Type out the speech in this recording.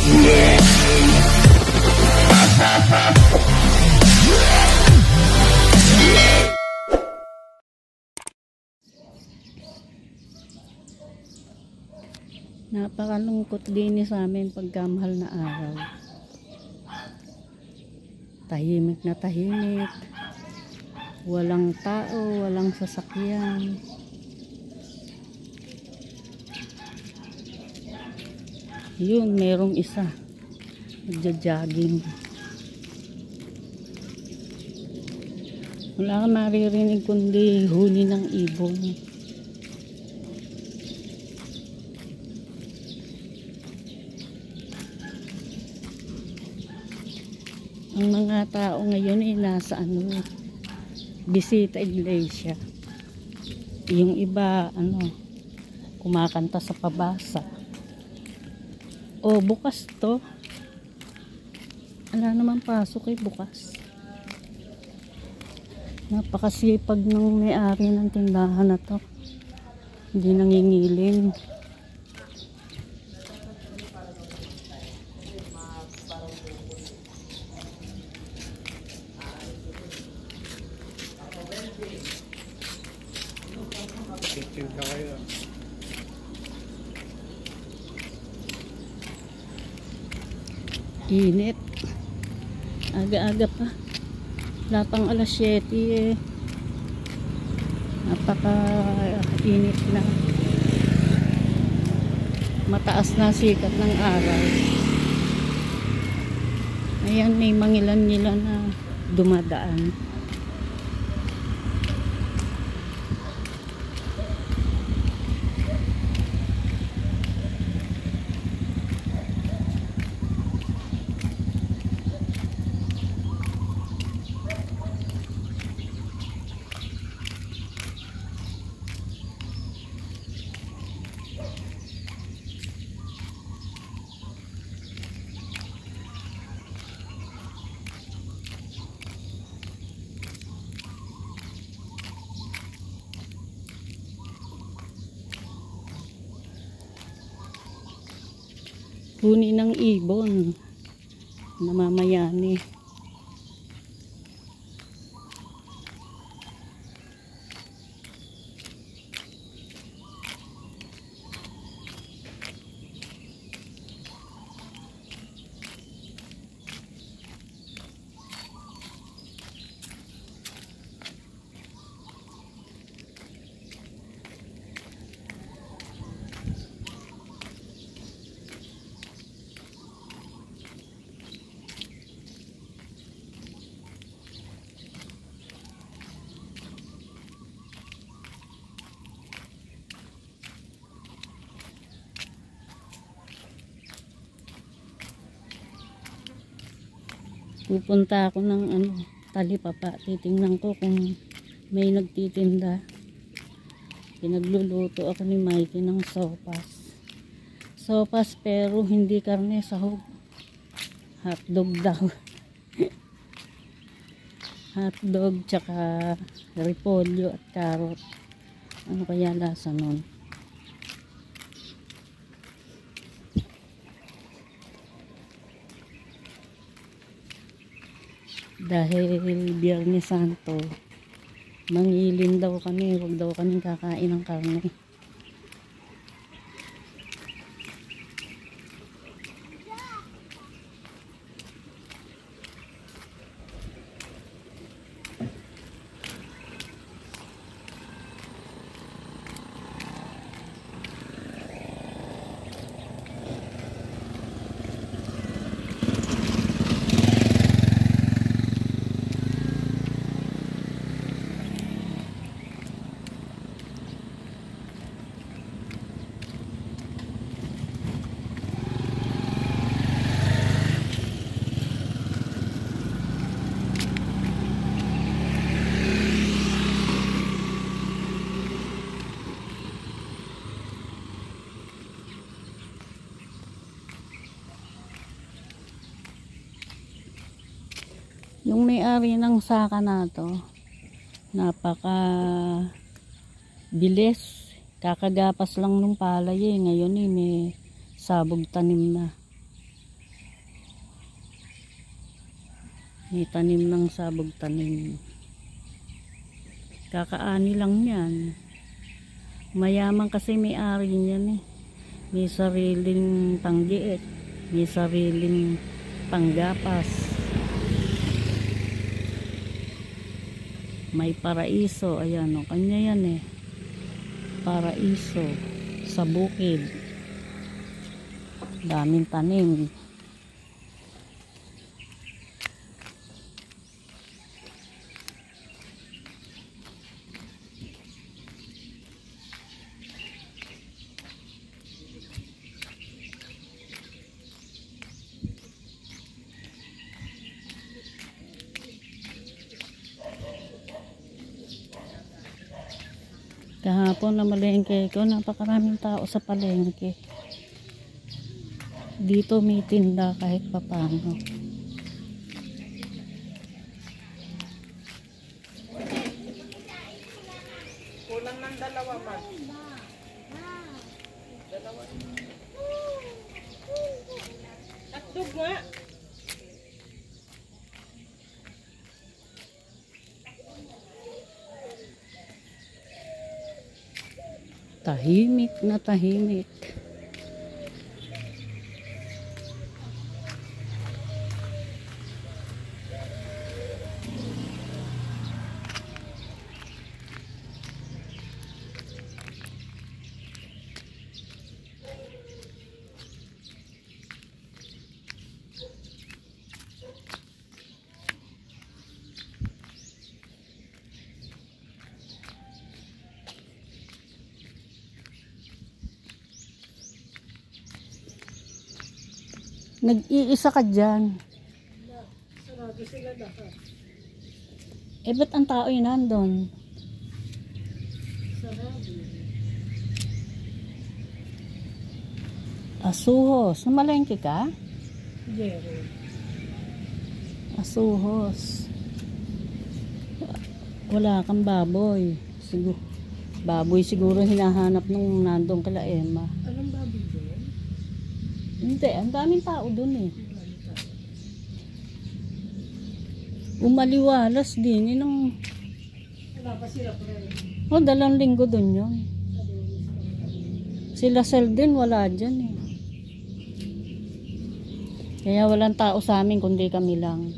Napakalungkot din sa amin pagkamahal na araw. Tahimik na tahimik. Walang tao, walang sasakyan. Yun, merong isa. Nagja-jogging. Wala ka maririnig kundi huni ng ibon. Ang mga tao ngayon ay nasa bisita iglesia. Yung iba kumakanta sa pabasa. O bukas to. Wala naman pasok bukas. Napakasipag ng may-ari ng tindahan na to. Hindi nangingiling. Init. Aga-aga pa. Wala pang alas 7 Napaka-init na. Mataas na sikat ng araw. Ayan, may mangilan-ngilan na dumadaan. Huni ng ibon, namamayani. Pupunta ako ng talipapa. Titingnan ko kung may nagtitinda. Pinagluluto ako ni Mikey ng sopas. Sopas pero hindi karne, sahog. Hotdog daw. Hotdog tsaka repolyo at carrot. Ano kaya lasa nun? Dahil Biyernes Santo, mangilin daw kami, huwag daw kami kakain ng karne. Yung may-ari ng saka na to, napaka bilis. Kakagapas lang ng palay ngayon may sabog tanim na. May tanim ng sabog tanim. Kakaani lang yan. Mayaman kasi may-ari niyan eh. May sariling panggiit. May sariling panggapas. May paraiso. Ayan o, kanya yan eh. Paraiso. Sa bukid. Daming tanim. Kahapon na malengke ko, napakaraming tao sa palengke. Dito may tinda kahit papano. Kulang ng dalawa man. Dalawa. Hotdog nga. Tahimik na tahimik. Nag-iisa ka dyan. Sarado sila lahat. Eh, ba't ang tao yun nandun? Sarado. Asuhos. Namalengke ka? Jerry. Asuhos. Wala kang baboy. Baboy siguro hinahanap nung nandun kala Emma. Anong babi doon? Hindi, ang daming tao dun eh. Umaliwalas din. Yun Wala pa sila pre. oh, 2 linggo dun yun. Sila Seldin wala dyan eh. Kaya walang tao sa amin kundi kami lang.